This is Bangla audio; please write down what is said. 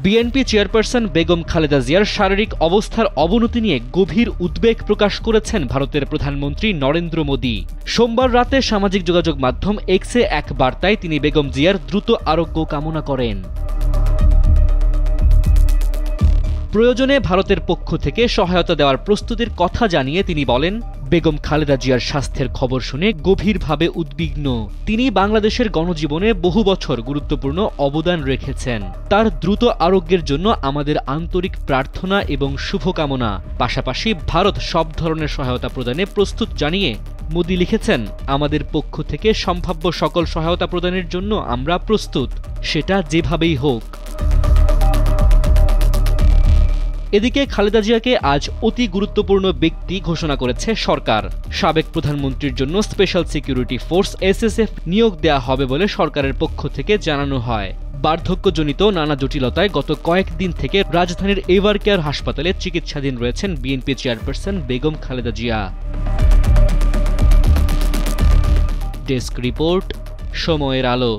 বিএনপি চেয়ারপারসন বেগম খালেদা জিয়ার শারীরিক অবস্থার অবনতি নিয়ে গভীর উদ্বেগ প্রকাশ করেছেন ভারতের প্রধানমন্ত্রী নরেন্দ্র মোদি। সোমবার রাতে সামাজিক যোগাযোগ মাধ্যম এক্সে এক বার্তায় তিনি বেগম জিয়ার দ্রুত আরোগ্য কামনা করেন। প্রয়োজনে ভারতের পক্ষ থেকে সহায়তা দেওয়ার প্রস্তুতির কথা জানিয়ে তিনি বলেন, বেগম খালেদা জিয়ার স্বাস্থ্যের খবর শুনে গভীরভাবে উদ্বিগ্ন। তিনি বাংলাদেশের গণজীবনে বহু বছর গুরুত্বপূর্ণ অবদান রেখেছেন। তার দ্রুত আরোগ্যের জন্য আমাদের আন্তরিক প্রার্থনা এবং শুভকামনা। পাশাপাশি ভারত সব ধরনের সহায়তা প্রদানে প্রস্তুত জানিয়ে মোদি লিখেছেন, আমাদের পক্ষ থেকে সম্ভাব্য সকল সহায়তা প্রদানের জন্য আমরা প্রস্তুত, সেটা যেভাবেই হোক। এদিকে খালেদা জিয়াকে আজ অতি গুরুত্বপূর্ণ ব্যক্তি ঘোষণা করেছে সরকার। সাবেক প্রধানমন্ত্রীর জন্য স্পেশাল সিকিউরিটি ফোর্স SSF নিয়োগ দেয়া হবে বলে সরকারের পক্ষ থেকে জানানো হয়। বার্ধক্যজনিত নানা জটিলতায় গত কয়েকদিন থেকে রাজধানীর এভারকেয়ার হাসপাতালে চিকিৎসাধীন রয়েছেন BNP chairperson Begum Khaleda Zia. Desk report, সময়ের আলো।